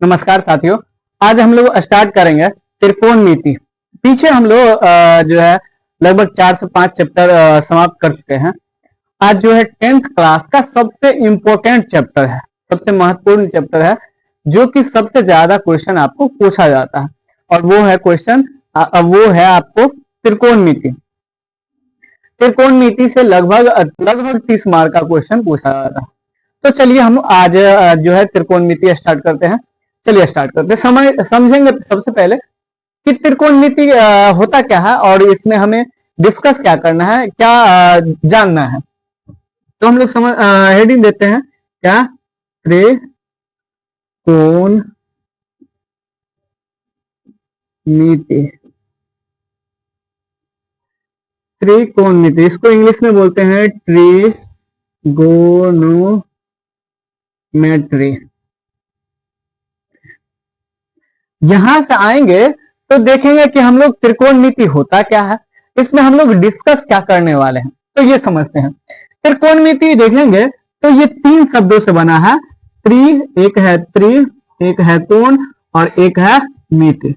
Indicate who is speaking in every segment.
Speaker 1: नमस्कार साथियों। आज हम लोग स्टार्ट करेंगे त्रिकोणमिति। पीछे हम लोग जो है लगभग 4 से 5 चैप्टर समाप्त कर चुके हैं। आज जो है 10th क्लास का सबसे इम्पोर्टेंट चैप्टर है, सबसे महत्वपूर्ण चैप्टर है, जो कि सबसे ज्यादा क्वेश्चन आपको पूछा जाता है, और वो है क्वेश्चन वो है आपको त्रिकोणमिति। त्रिकोणमिति से लगभग 30 मार्क का क्वेश्चन पूछा जाता है। तो चलिए हम आज जो है त्रिकोणमिति स्टार्ट करते हैं। चलिए स्टार्ट करते हैं। समझेंगे सबसे पहले कि त्रिकोणमिति होता क्या है और इसमें हमें डिस्कस क्या करना है, क्या जानना है। तो हम लोग हेडिंग देते हैं क्या, त्रिकोणमिति। त्रिकोणमिति इसको इंग्लिश में बोलते हैं ट्रिगोनोमेट्री। यहां से आएंगे तो देखेंगे कि हम लोग त्रिकोणमिति होता क्या है, इसमें हम लोग डिस्कस क्या करने वाले हैं, तो ये समझते हैं। त्रिकोणमिति देखेंगे तो ये 3 शब्दों से बना है। एक है कोण और एक है मिति।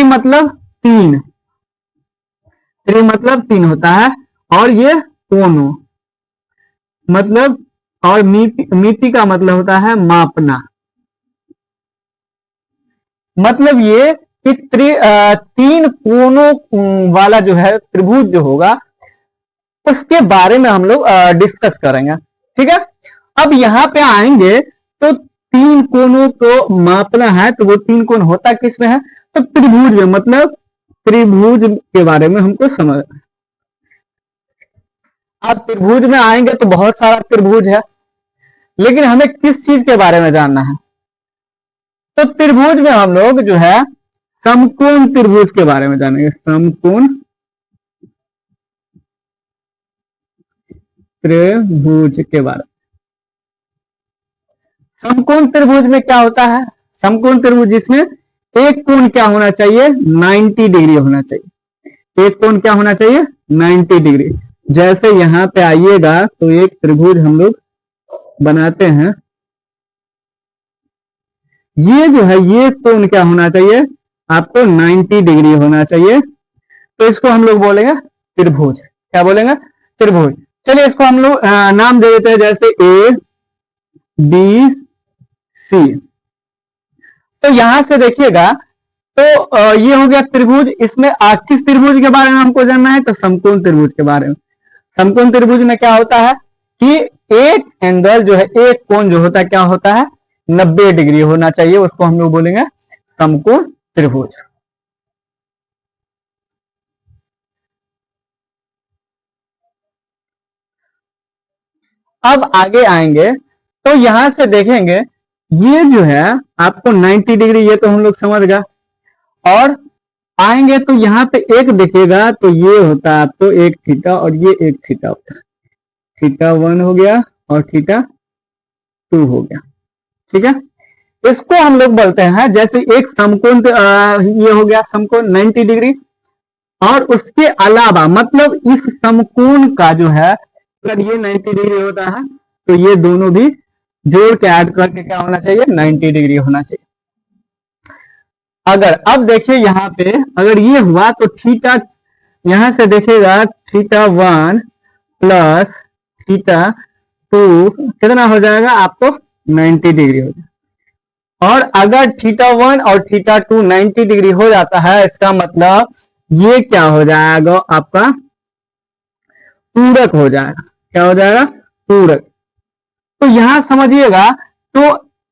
Speaker 1: मतलब 3 होता है, और ये कोणों मतलब, और मिति का मतलब होता है मापना। मतलब ये कि 3 कोणों वाला जो है त्रिभुज जो होगा उसके बारे में हम लोग डिस्कस करेंगे। ठीक है, अब यहाँ पे आएंगे तो 3 कोणों को मापना है, तो वो 3 कोण होता किसमें है, तो त्रिभुज में। मतलब त्रिभुज के बारे में हमको समझना। अब त्रिभुज में आएंगे तो बहुत सारा त्रिभुज है, लेकिन हमें किस चीज के बारे में जानना है, तो त्रिभुज में हम लोग जो है समकोण त्रिभुज के बारे में जानेंगे। समकोण त्रिभुज के बारे में। समकोण त्रिभुज में क्या होता है, समकोण त्रिभुज जिसमें एक कोण क्या होना चाहिए, 90 डिग्री होना चाहिए। एक कोण क्या होना चाहिए, 90 डिग्री। जैसे यहां पे आइएगा तो एक त्रिभुज हम लोग बनाते हैं। ये जो है ये कोण क्या होना चाहिए, आपको 90 डिग्री होना चाहिए। तो इसको हम लोग बोलेंगे त्रिभुज। क्या बोलेंगे, त्रिभुज। चलिए इसको हम लोग नाम दे देते हैं, जैसे ए बी सी। तो यहां से देखिएगा तो ये हो गया त्रिभुज। इसमें किस त्रिभुज के बारे में हमको जानना है, तो समकोण त्रिभुज के बारे में। समकोण त्रिभुज में क्या होता है कि एक एंगल जो है, एक कोण जो होता है क्या होता है, 90 डिग्री होना चाहिए। उसको हम लोग बोलेंगे समकोण त्रिभुज। अब आगे आएंगे तो यहां से देखेंगे ये जो है आपको 90 डिग्री, ये तो हम लोग समझ गए। और आएंगे तो यहाँ पे एक देखिएगा तो ये होता है आपको एक थीटा, और ये एक थीटा होता है। थीटा 1 हो गया और थीटा 2 हो गया। ठीक है, इसको हम लोग बोलते हैं, जैसे एक समकोण ये हो गया समकोण 90 डिग्री, और उसके अलावा मतलब इस समकोण का जो है अगर ये 90 डिग्री होता है तो ये दोनों भी जोड़ के ऐड करके क्या होना चाहिए, 90 डिग्री होना चाहिए। अगर अब देखिए यहाँ पे अगर ये हुआ तो थीटा, यहां से देखेगा थीटा 1 प्लस थीटा 2 कितना हो जाएगा, आपको 90 डिग्री हो जाएगा। और अगर थीटा 1 और थीटा 2 90 डिग्री हो जाता है, इसका मतलब ये क्या हो जाएगा, आपका पूरक हो जाएगा। क्या हो जाएगा, पूरक। तो यहां समझिएगा, तो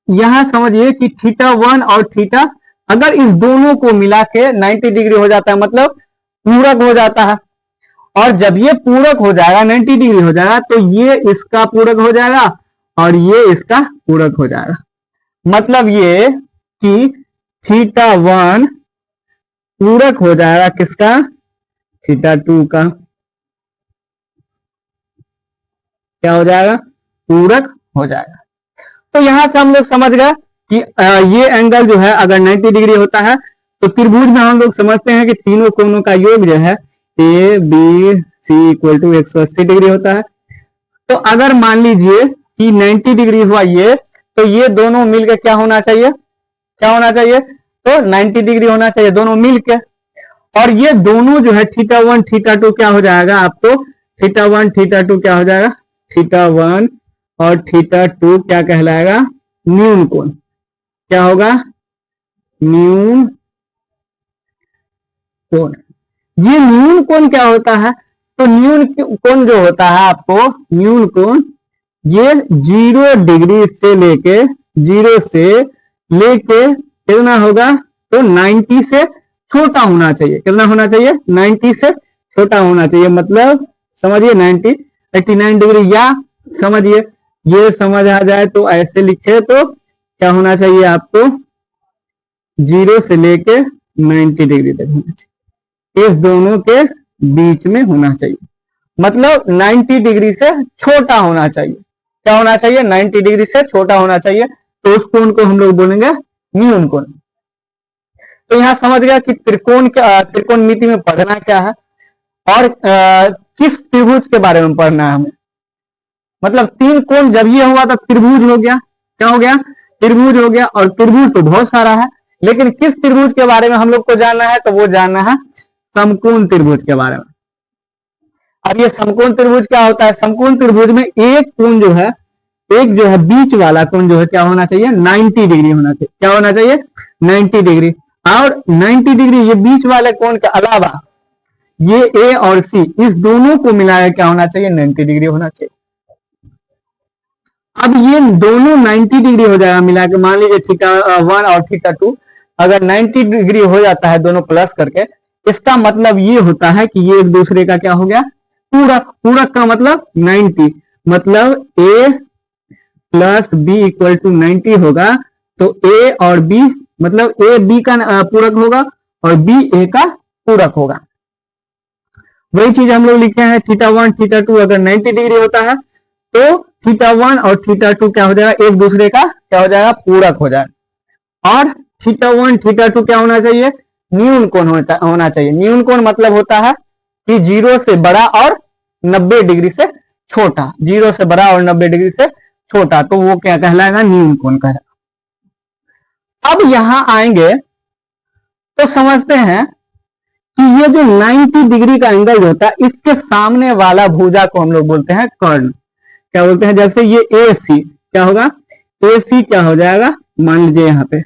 Speaker 1: यहां समझिए कि थीटा 1 और थीटा अगर इस दोनों को मिला के 90 डिग्री हो जाता है, मतलब पूरक हो जाता है। और जब ये पूरक हो जाएगा, 90 डिग्री हो जाएगा, तो ये इसका पूरक हो जाएगा और ये इसका पूरक हो जाएगा। मतलब ये कि थीटा 1 पूरक हो जाएगा किसका, थीटा 2 का। क्या हो जाएगा, पूरक हो जाएगा। तो यहां से हम लोग समझ गए कि ये एंगल जो है अगर 90 डिग्री होता है तो त्रिभुज में हम लोग समझते हैं कि तीनों कोणों का योग जो है A B C equal to 180 degree होता है। तो अगर मान लीजिए कि 90 डिग्री हुआ ये, तो ये दोनों मिलकर क्या होना चाहिए, क्या होना चाहिए, तो 90 डिग्री होना चाहिए दोनों मिलके। और ये दोनों जो है θ1 θ2 क्या हो जाएगा आपको, θ1 θ2 क्या हो जाएगा, θ1 और θ2 क्या कहलाएगा, न्यून कोण। क्या होगा, न्यून कोण। ये न्यून कोण क्या होता है, तो न्यून कोण जो होता है आपको, न्यून कोण ये 0 डिग्री से लेके, 0 से लेके कितना होगा, तो 90 से छोटा होना चाहिए। कितना होना चाहिए, 90 से छोटा होना चाहिए। मतलब समझिए 90 89 डिग्री, या समझिए ये समझ आ जाए तो ऐसे लिखे तो क्या होना चाहिए आपको, 0 से लेके 90 डिग्री तक होना चाहिए, इस दोनों के बीच में होना चाहिए। मतलब 90 डिग्री से छोटा होना चाहिए। क्या होना चाहिए, 90 डिग्री से छोटा होना चाहिए। तो उस कोण को हम लोग बोलेंगे न्यून कोण। तो यहां समझ गया कि त्रिकोणमिति में पढ़ना क्या है और किस त्रिभुज के बारे में पढ़ना है हमें। मतलब 3 कोण जब ये हुआ तब त्रिभुज हो गया। क्या हो गया, त्रिभुज हो गया। और त्रिभुज तो बहुत सारा है, लेकिन किस त्रिभुज के बारे में हम लोग को जानना है, तो वो जानना है समकोण त्रिभुज के बारे में। अब ये समकोण त्रिभुज क्या होता है, समकोण त्रिभुज में एक कोण जो है, एक जो है बीच वाला कोण जो है क्या होना चाहिए, 90 डिग्री होना चाहिए। क्या होना चाहिए, 90 डिग्री। और 90 डिग्री ये बीच वाले कोण के अलावा ये ए और सी, इस दोनों को मिलाकर क्या होना चाहिए, 90 डिग्री होना चाहिए। अब ये दोनों 90 डिग्री हो जाएगा मिला के। मान लीजिए θ1 और θ2 अगर 90 डिग्री हो जाता है दोनों प्लस करके, इसका मतलब ये होता है कि ये एक दूसरे का क्या हो गया, पूरक। पूरक का मतलब 90, मतलब a plus B equal to 90 होगा। तो a और b मतलब a b का पूरक होगा और b a का पूरक होगा। वही चीज हम लोग लिखे हैं, θ1 θ2 अगर 90 डिग्री होता है तो θ1 और θ2 क्या हो जाएगा, एक दूसरे का क्या हो जाएगा, पूरक हो जाएगा। और θ1 θ2 क्या होना चाहिए, न्यून कोण होना चाहिए। न्यून कोण मतलब होता है कि 0 से बड़ा और 90 डिग्री से छोटा, 0 से बड़ा और 90 डिग्री से छोटा, तो वो क्या कहलाएगा, न्यून कोण कहलाएगा। अब यहां आएंगे तो समझते हैं कि ये जो 90 डिग्री का एंगल होता है, इसके सामने वाला भुजा को हम लोग बोलते हैं कर्ण। क्या बोलते हैं, जैसे ये ए सी क्या होगा, ए सी क्या हो जाएगा, मान लीजिए यहाँ पे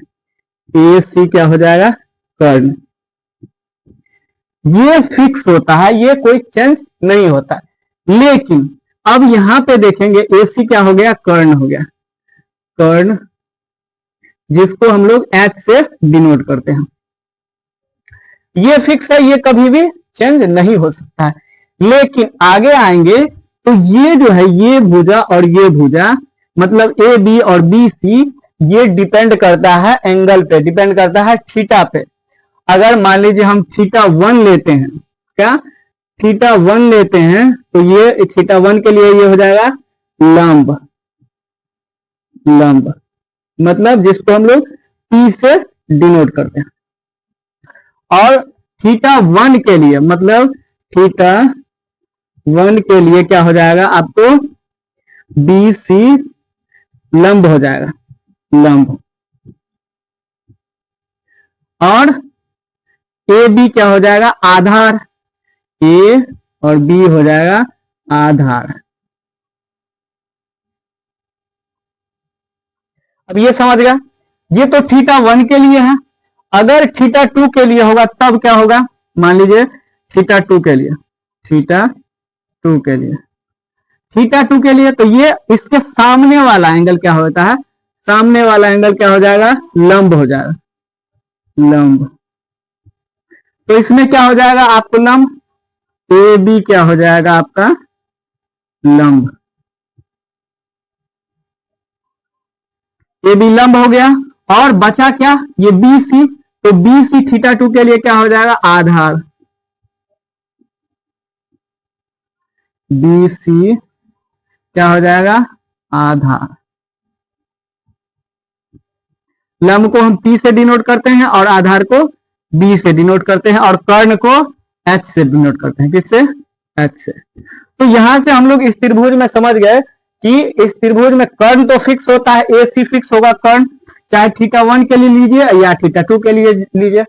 Speaker 1: ए सी क्या हो जाएगा, कर्ण। ये फिक्स होता है, ये कोई चेंज नहीं होता है। लेकिन अब यहां पे देखेंगे ए सी क्या हो गया, कर्ण हो गया। कर्ण जिसको हम लोग एच से डिनोट करते हैं, ये फिक्स है, ये कभी भी चेंज नहीं हो सकता है। लेकिन आगे आएंगे तो ये जो है, ये भुजा और ये भुजा मतलब ए बी और बी सी, ये डिपेंड करता है एंगल पे, डिपेंड करता है थीटा पे। अगर मान लीजिए हम θ1 लेते हैं, क्या θ1 लेते हैं, तो ये θ1 के लिए ये हो जाएगा लंब। लंब मतलब जिसको हम लोग P से डिनोट करते हैं। और θ1 के लिए मतलब θ1 के लिए क्या हो जाएगा आपको, BC लंब हो जाएगा, लंब। और AB क्या हो जाएगा, आधार। A और B हो जाएगा आधार। अब ये समझ गया, ये तो θ1 के लिए है। अगर θ2 के लिए होगा तब क्या होगा, मान लीजिए θ2 के लिए, θ2 के लिए, θ2 के लिए तो ये इसके सामने वाला एंगल क्या होता है, सामने वाला एंगल क्या हो जाएगा, लंब हो जाएगा, लंब। तो इसमें क्या हो जाएगा आपको लंब, ए बी क्या हो जाएगा आपका लंब, ए बी लंब हो गया। और बचा क्या, ये बी सी, तो बी सी θ2 के लिए क्या हो जाएगा, आधार। बी सी क्या हो जाएगा, आधार। लंब को हम P से डिनोट करते हैं और आधार को B से डिनोट करते हैं और कर्ण को H से डिनोट करते हैं। किससे, H से। तो यहां से हम लोग इस त्रिभुज में समझ गए कि इस त्रिभुज में कर्ण तो फिक्स होता है, AC फिक्स होगा कर्ण, चाहे थीटा 1 के लिए लीजिए या थीटा 2 के लिए लीजिए,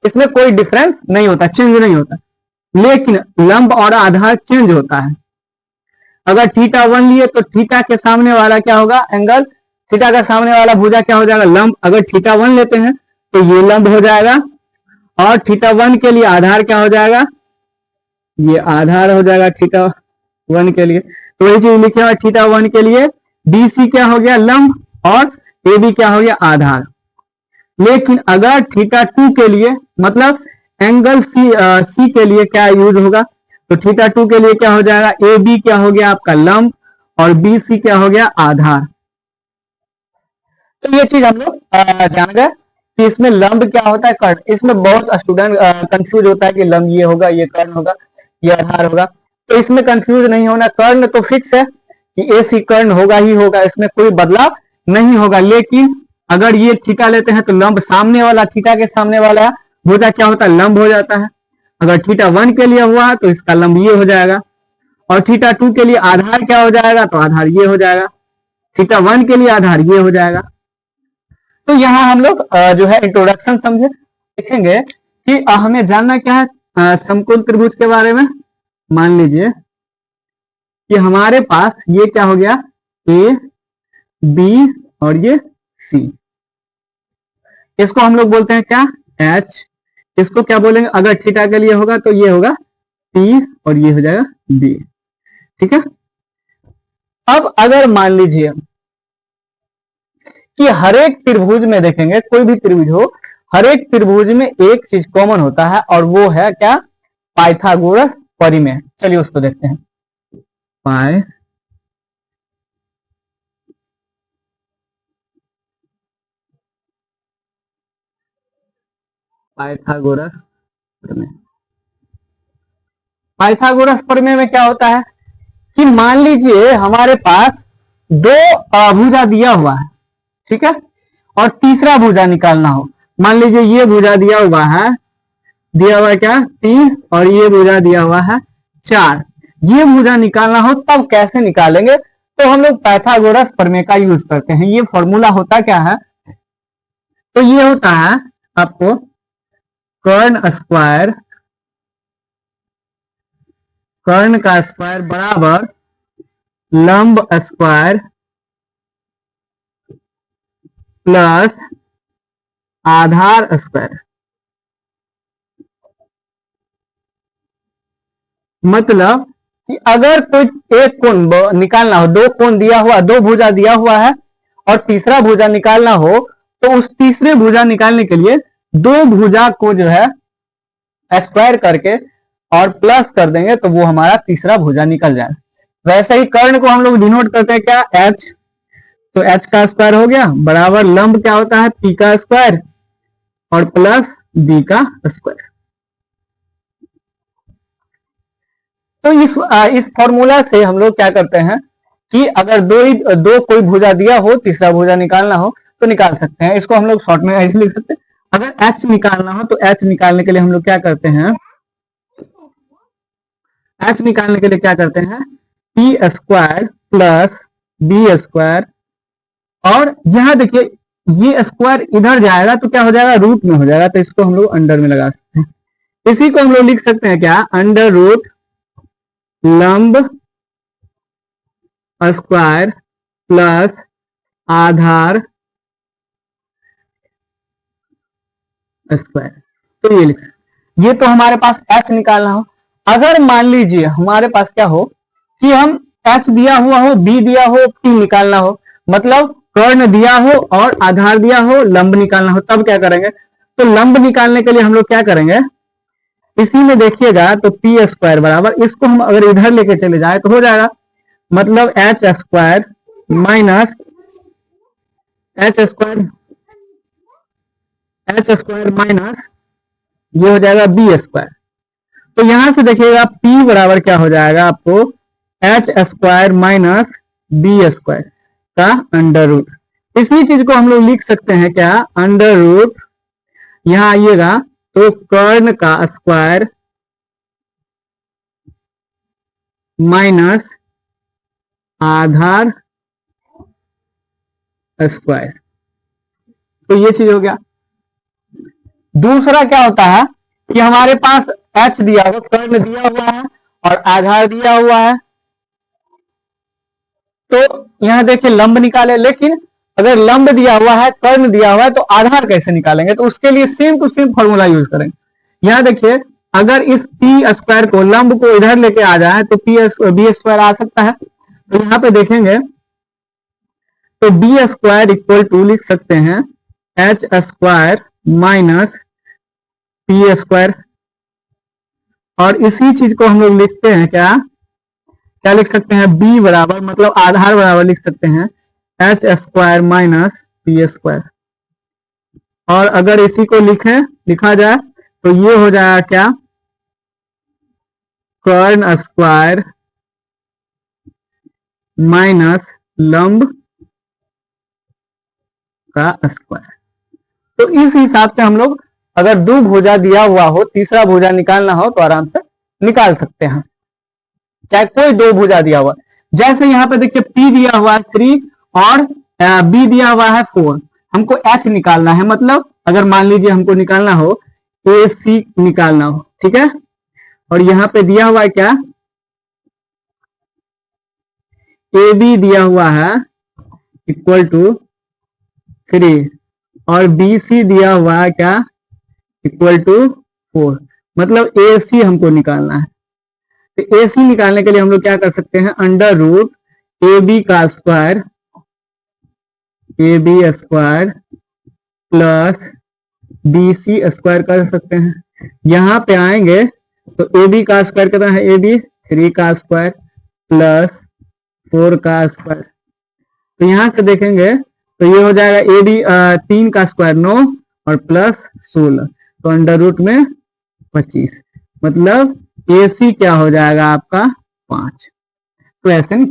Speaker 1: इसमें कोई डिफरेंस नहीं होता, चेंज नहीं होता। लेकिन लंब और आधार चेंज होता है। अगर थीटा 1 लिए तो थीटा के सामने वाला क्या होगा, एंगल, थीटा का सामने वाला भुजा क्या हो जाएगा, लंब। अगर थीटा 1 लेते हैं तो ये लंब हो जाएगा, और थीटा 1 के लिए आधार क्या हो जाएगा, ये आधार हो जाएगा थीटा 1 के लिए। तो वही चीज लिखे हुआ थीटा 1 के लिए बी सी क्या हो गया, लंब, और ए बी क्या हो गया, आधार। लेकिन अगर थीटा 2 के लिए, मतलब एंगल सी के लिए क्या यूज होगा, तो थीटा 2 के लिए क्या हो जाएगा, ए बी क्या हो गया आपका लंब, और बी सी क्या हो गया, आधार। तो ये चीज हम लोग जान गए कि इसमें लंब क्या होता है, कर्ण। इसमें बहुत स्टूडेंट कंफ्यूज होता है कि लंब ये होगा, ये कर्ण होगा, ये आधार होगा। तो इसमें कंफ्यूज नहीं होना, कर्ण तो फिक्स है कि ए सी कर्ण होगा ही होगा, इसमें कोई बदलाव नहीं होगा। लेकिन अगर ये थीटा लेते हैं तो लंब सामने वाला, थीटा के सामने वाला भुजा क्या होता है, लंब हो जाता है। अगर थीटा 1 के लिए हुआ है तो इसका लंब ये हो जाएगा, और थीटा 2 के लिए आधार क्या हो जाएगा, तो आधार ये हो जाएगा। थीटा 1 के लिए आधार ये हो जाएगा। तो यहाँ हम लोग जो है इंट्रोडक्शन समझे, देखेंगे कि हमें जानना क्या है समकोण त्रिभुज के बारे में। मान लीजिए कि हमारे पास ये क्या हो गया, ए बी और ये सी, इसको हम लोग बोलते हैं क्या, एच। इसको क्या बोलेंगे, अगर थीटा के लिए होगा तो ये होगा पी, और ये हो जाएगा बी। ठीक है। अब अगर मान लीजिए कि हर एक त्रिभुज में देखेंगे, कोई भी त्रिभुज हो, हर एक त्रिभुज में एक चीज कॉमन होता है, और वो है क्या, पाइथागोरस परिमेय। चलिए उसको देखते हैं। पाइथागोरस प्रमेय। पाइथागोरस प्रमेय में क्या होता है कि मान लीजिए हमारे पास दो भुजा दिया हुआ है, ठीक है, और तीसरा भुजा निकालना हो। मान लीजिए ये भुजा दिया हुआ है, क्या, 3, और ये भुजा दिया हुआ है 4। ये भुजा निकालना हो तब कैसे निकालेंगे, तो हम लोग पाइथागोरस प्रमेय का यूज करते हैं। ये फॉर्मूला होता क्या है, तो ये होता है आपको कर्ण स्क्वायर, कर्ण का स्क्वायर बराबर लंब स्क्वायर प्लस आधार स्क्वायर। मतलब कि अगर कोई एक कोण निकालना हो, दो कोण दिया हुआ, दो भुजा दिया हुआ है, और तीसरा भुजा निकालना हो, तो उस तीसरे भुजा निकालने के लिए दो भुजा को जो है स्क्वायर करके और प्लस कर देंगे, तो वो हमारा तीसरा भुजा निकल जाए। वैसे ही कर्ण को हम लोग डिनोट करते हैं क्या, एच। तो एच का स्क्वायर हो गया बराबर लंब क्या होता है, पी का स्क्वायर, और प्लस बी का स्क्वायर। तो इस फॉर्मूला से हम लोग क्या करते हैं कि अगर दो कोई भुजा दिया हो, तीसरा भुजा निकालना हो तो निकाल सकते हैं। इसको हम लोग शॉर्ट में ऐसे लिख सकते हैं। अगर एच निकालना हो तो एच निकालने के लिए हम लोग क्या करते हैं, एच निकालने के लिए क्या करते हैं, P square plus B square, और यहां देखिए ये स्क्वायर इधर जाएगा तो क्या हो जाएगा, रूट में हो जाएगा, तो इसको हम लोग अंडर में लगा सकते हैं। इसी को हम लोग लिख सकते हैं क्या, अंडर रूट लंब स्क्वायर प्लस आधार स्क्वायर। तो ये लिख सकते, ये तो हमारे पास एच निकालना हो। अगर मान लीजिए हमारे पास क्या हो कि हम एच दिया हुआ हो, बी दिया हो, पी निकालना हो, मतलब कर्ण दिया हो और आधार दिया हो, लंब निकालना हो, तब क्या करेंगे, तो लंब निकालने के लिए हम लोग क्या करेंगे, इसी में देखिएगा तो पी स्क्वायर बराबर, इसको हम अगर इधर लेके चले जाए तो हो जाएगा, मतलब H square minus H square, H square minus ये हो जाएगा बी स्क्वायर। तो यहां से देखिएगा P बराबर क्या हो जाएगा आपको, H square minus B square का अंडर रूट। इसी चीज को हम लोग लिख सकते हैं क्या, अंडर रूट, यहां आइएगा तो कर्ण का स्क्वायर माइनस आधार स्क्वायर। तो ये चीज हो गया। दूसरा क्या होता है कि हमारे पास h दिया हुआ, कर्ण दिया हुआ है और आधार दिया हुआ है। तो यहां देखिए लंब निकाले, लेकिन अगर लंब दिया हुआ है, कर्ण दिया हुआ है, तो आधार कैसे निकालेंगे? तो उसके लिए same to same formula use करेंगे। यहां देखिए अगर इस पी स्क्वायर को, लंब को इधर लेके आ जाए तो बी स्क्वायर आ सकता है। तो यहां पे देखेंगे तो बी स्क्वायर इक्वल टू लिख सकते हैं H square minus P square. और इसी चीज को हम लोग लिखते हैं क्या क्या लिख सकते हैं? बी बराबर, मतलब आधार बराबर लिख सकते हैं H square minus P square. और अगर इसी को लिखा जाए तो ये हो जाएगा क्या? कर्ण स्क्वायर माइनस लंब का स्क्वायर। तो इस हिसाब से हम लोग अगर दो भुजा दिया हुआ हो, तीसरा भुजा निकालना हो तो आराम से निकाल सकते हैं, चाहे कोई दो भुजा दिया हुआ। जैसे यहाँ पे देखिए P दिया हुआ है 3 और B दिया हुआ है 4। हमको H निकालना है, मतलब अगर मान लीजिए हमको निकालना हो AC निकालना हो, ठीक है। और यहाँ पे दिया हुआ है क्या? AB दिया हुआ है इक्वल टू 3 और BC दिया हुआ है क्या? Equal to 4। मतलब AC हमको निकालना है। तो AC निकालने के लिए हम लोग क्या कर सकते हैं? अंडर रूट AB का square, AB square plus BC square कर सकते हैं। यहां पे आएंगे तो AB का स्क्वायर कितना है? AB 3 का स्क्वायर प्लस 4 का स्क्वायर। तो यहां से देखेंगे तो ये हो जाएगा AB 3 का स्क्वायर 9 और प्लस 16, तो अंडर रूट में 25। मतलब AC क्या हो जाएगा आपका? 5। तो ऐसे निकाल